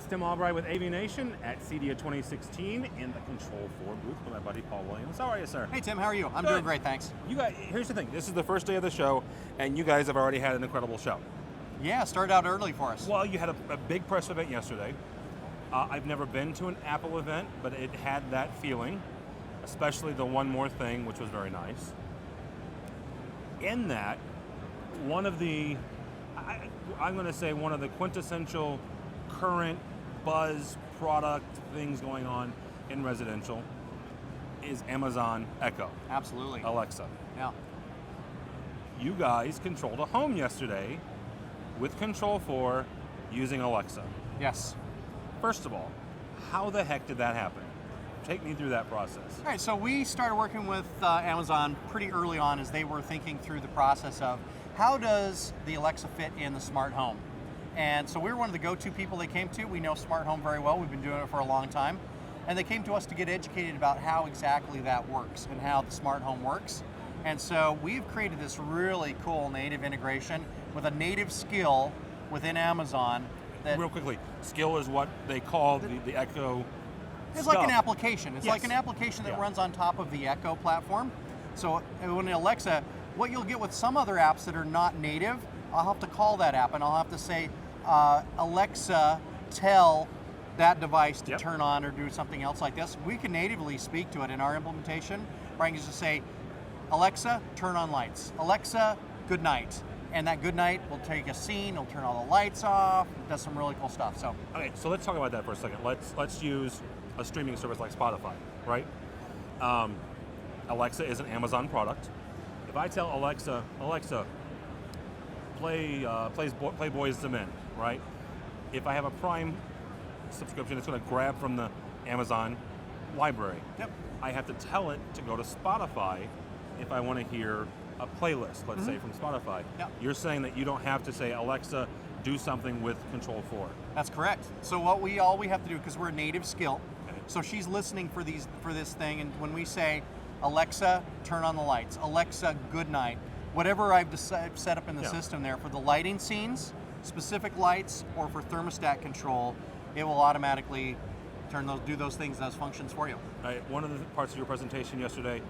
Tim Albright with AVNation at CEDIA 2016 in the Control4 booth with my buddy Paul Williams. How are you, sir? Hey Tim, how are you? I'm Good. doing great, thanks. You guys, here's the thing. This is the first day of the show, and you guys have already had an incredible show. Yeah, started out early for us. Well, you had a big press event yesterday. I've never been to an Apple event, but it had that feeling, especially the One More Thing, which was very nice. In that, one of the, I'm going to say one of the quintessential current buzz product things going on in residential is Amazon Echo. Absolutely. Alexa. Yeah. You guys controlled a home yesterday with Control4 using Alexa. Yes. First of all, how the heck did that happen? Take me through that process. All right, so we started working with Amazon pretty early on as they were thinking through the process of how does the Alexa fit in the smart home? And so we were one of the go-to people they came to. We know smart home very well. We've been doing it for a long time. And they came to us to get educated about how exactly that works and how the smart home works. And so we've created this really cool native integration with a native skill within Amazon. That real quickly, skill is what they call the Echo. It's stuff. like an application. It's Yes. like an application that Yeah. runs on top of the Echo platform. So when Alexa, what you'll get with some other apps that are not native, I'll have to call that app and I'll have to say, Alexa, tell that device to Yep. turn on or do something else like this. We can natively speak to it in our implementation. Brian can just say, Alexa, turn on lights. Alexa, good night. And that good night will take a scene, it'll turn all the lights off, it does some really cool stuff. So Okay, so let's talk about that for a second. Let's use a streaming service like Spotify, right? Alexa is an Amazon product. If I tell Alexa, play Boyz II Men, right? If I have a Prime subscription, it's going to grab from the Amazon library. Yep. I have to tell it to go to Spotify if I want to hear a playlist, let's say, from Spotify. Yep. You're saying that you don't have to say, Alexa, do something with Control4. That's correct. So all we have to do, because we're a native skill, Okay. so she's listening for this thing, and when we say, Alexa, turn on the lights, Alexa, good night, whatever I've set up in the Yeah. system there for the lighting scenes, specific lights, or for thermostat control, it will automatically do those things, those functions for you. Right. One of the parts of your presentation yesterday,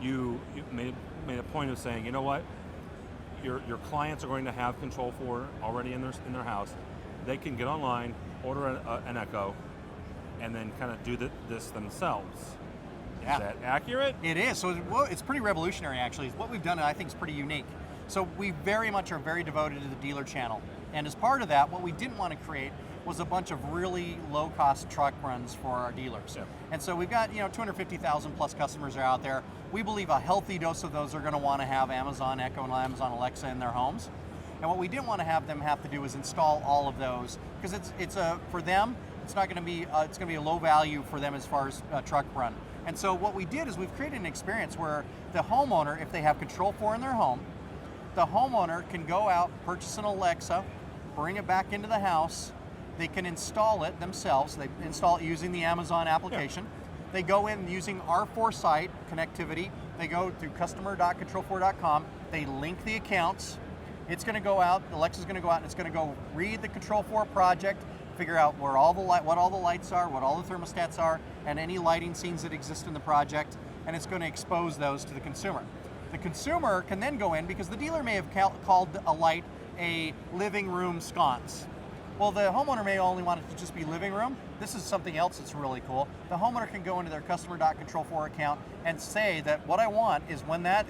you made a point of saying, you know what, your clients are going to have Control4 already in their house. They can get online, order an Echo, and then kind of do this themselves. Yeah. Is that accurate? It is. So it's pretty revolutionary, actually. What we've done, I think, is pretty unique. So we very much are very devoted to the dealer channel. And as part of that, what we didn't want to create was a bunch of really low-cost truck runs for our dealers. Yeah. And so we've got 250,000 plus customers are out there. We believe a healthy dose of those are going to want to have Amazon Echo and Amazon Alexa in their homes. And what we didn't want to have them have to do is install all of those, because for them, it's not going to be it's going to be a low value for them as far as truck run. And so what we did is we've created an experience where the homeowner, if they have Control4 in their home, the homeowner can go out, purchase an Alexa, bring it back into the house. They can install it themselves. They install it using the Amazon application. Yeah. They go in using our Foresight connectivity. They go to customer.control4.com. They link the accounts. It's going to go out. Alexa's going to go out and it's going to go read the Control4 project, figure out what all the lights are, what all the thermostats are, and any lighting scenes that exist in the project, and it's going to expose those to the consumer. The consumer can then go in, because the dealer may have called a light a living room sconce. Well, the homeowner may only want it to just be living room. This is something else that's really cool. The homeowner can go into their customer.control4 account and say that what I want is when that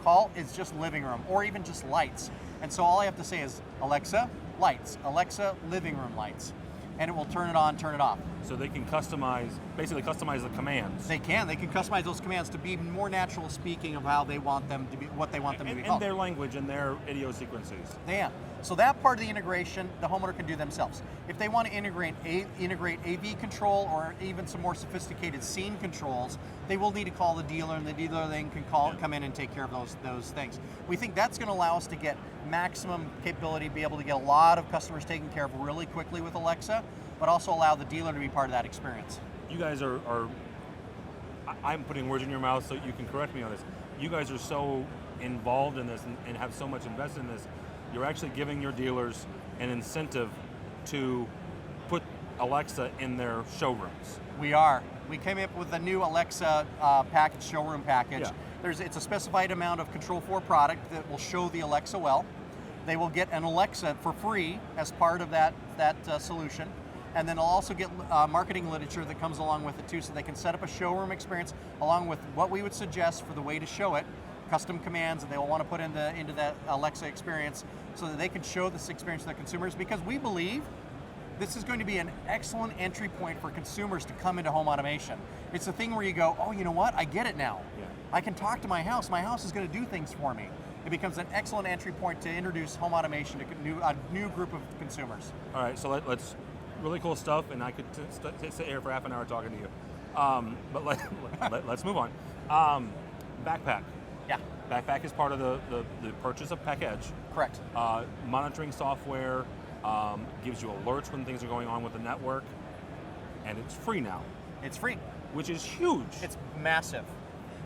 call is just living room or even just lights. And so all I have to say is, Alexa, lights, Alexa, living room lights. And it will turn it on, turn it off. So they can basically customize the commands. They can customize those commands to be more natural speaking of how they want them to be, what they want them to be called. In their language and their idiosyncrasies. Yeah. So that part of the integration, the homeowner can do themselves. If they want to integrate AV control or even some more sophisticated scene controls, they will need to call the dealer, and the dealer then can come in and take care of those things. We think that's going to allow us to get maximum capability, be able to get a lot of customers taken care of really quickly with Alexa, but also allow the dealer to be part of that experience. You guys are I'm putting words in your mouth so you can correct me on this. You guys are so involved in this and have so much invested in this. You're actually giving your dealers an incentive to put Alexa in their showrooms. We are. We came up with a new Alexa package, showroom package. Yeah. It's a specified amount of Control4 product that will show the Alexa well. They will get an Alexa for free as part of that solution. And then they'll also get marketing literature that comes along with it too, so they can set up a showroom experience along with what we would suggest for the way to show it, custom commands that they will want to put into that Alexa experience so that they can show this experience to their consumers, because we believe this is going to be an excellent entry point for consumers to come into home automation. It's a thing where you go, oh, you know what? I get it now. Yeah. I can talk to my house. My house is going to do things for me. It becomes an excellent entry point to introduce home automation to a new group of consumers. All right, so let's really cool stuff, and I could sit here for half an hour talking to you. But let's move on. Bakpak. Yeah. Bakpak is part of the purchase of Package. Correct. Monitoring software, gives you alerts when things are going on with the network, and it's free now. It's free. Which is huge. It's massive.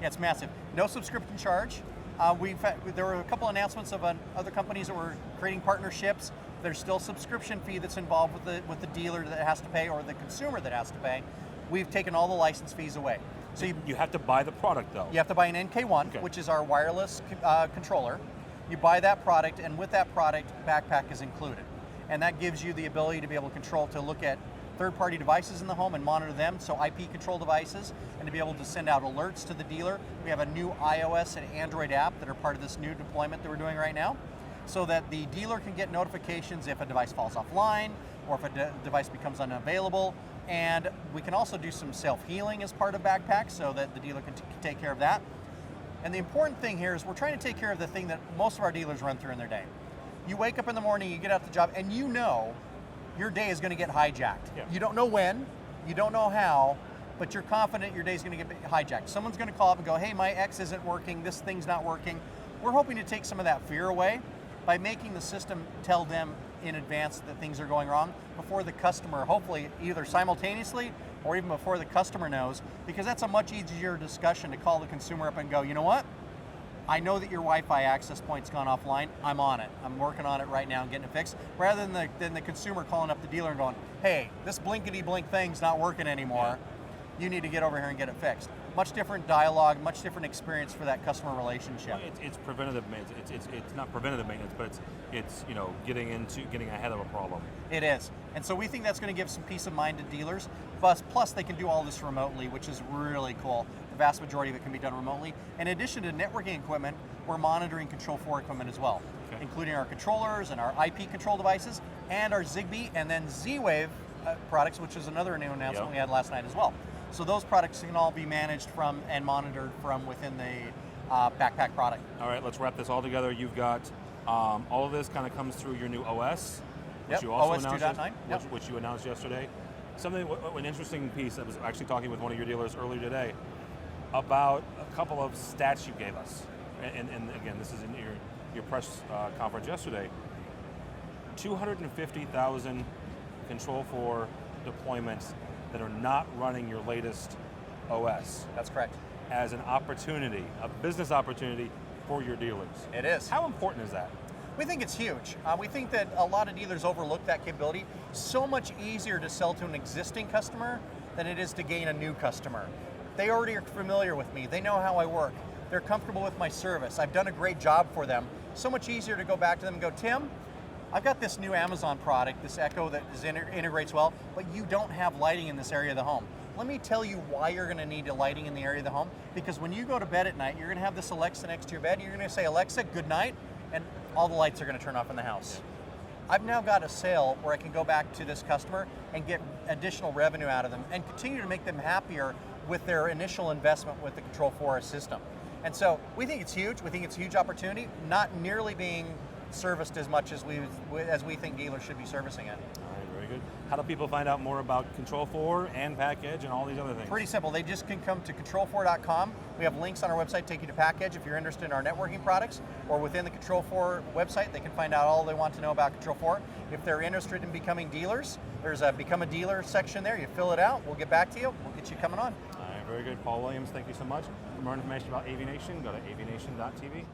Yeah, it's massive. No subscription charge. There were a couple announcements of other companies that were creating partnerships. There's still a subscription fee that's involved with the dealer that has to pay, or the consumer that has to pay. We've taken all the license fees away. So you have to buy the product though. You have to buy an NK1, okay, which is our wireless controller. You buy that product, and with that product, Bakpak is included. And that gives you the ability to be able to look at third-party devices in the home and monitor them, so IP control devices, and to be able to send out alerts to the dealer. We have a new iOS and Android app that are part of this new deployment that we're doing right now, so that the dealer can get notifications if a device falls offline or if a device becomes unavailable. And we can also do some self-healing as part of Bakpak, so that the dealer can take care of that. And the important thing here is we're trying to take care of the thing that most of our dealers run through in their day. You wake up in the morning, you get out the job, and you know your day is going to get hijacked. Yeah. You don't know when, you don't know how, but you're confident your day is going to get hijacked. Someone's going to call up and go, hey, my X isn't working, this thing's not working. We're hoping to take some of that fear away by making the system tell them in advance that things are going wrong before the customer, hopefully either simultaneously or even before the customer knows, because that's a much easier discussion to call the consumer up and go, you know what? I know that your Wi-Fi access point's gone offline. I'm on it. I'm working on it right now and getting it fixed. Rather than the consumer calling up the dealer and going, hey, this blinkety-blink thing's not working anymore. Yeah. You need to get over here and get it fixed. Much different dialogue, much different experience for that customer relationship. Well, it's preventative maintenance. It's not preventative maintenance, but it's getting ahead of a problem. It is, and so we think that's going to give some peace of mind to dealers. Plus, they can do all this remotely, which is really cool. The vast majority of it can be done remotely. In addition to networking equipment, we're monitoring Control4 equipment as well, okay, including our controllers and our IP control devices and our Zigbee and then Z-Wave products, which is another new announcement we had last night as well. So those products can all be managed from and monitored from within the Bakpak product. All right, let's wrap this all together. You've got all of this kind of comes through your new OS, which you also OS 2.9, which you announced yesterday. An interesting piece. I was actually talking with one of your dealers earlier today about a couple of stats you gave us, and again, this is in your press conference yesterday. 250,000 Control4 deployments that are not running your latest OS. That's correct. As an opportunity, a business opportunity for your dealers. It is. How important is that? We think it's huge. We think that a lot of dealers overlook that capability. So much easier to sell to an existing customer than it is to gain a new customer. They already are familiar with me. They know how I work. They're comfortable with my service. I've done a great job for them. So much easier to go back to them and go, Tim, I've got this new Amazon product, this Echo that integrates well, but you don't have lighting in this area of the home. Let me tell you why you're going to need a lighting in the area of the home, because when you go to bed at night, you're going to have this Alexa next to your bed, you're going to say, Alexa, good night, and all the lights are going to turn off in the house. I've now got a sale where I can go back to this customer and get additional revenue out of them and continue to make them happier with their initial investment with the Control4 system. And so we think it's huge. We think it's a huge opportunity, not nearly being serviced as much as we think dealers should be servicing it. All right, very good. How do people find out more about Control4 and Package and all these other things? Pretty simple. They just can come to control4.com. We have links on our website take you to Package if you're interested in our networking products, or within the Control4 website, they can find out all they want to know about Control4. If they're interested in becoming dealers, there's a Become a Dealer section there. You fill it out. We'll get back to you. We'll get you coming on. All right, very good. Paul Williams, thank you so much. For more information about AVNation, go to avnation.tv.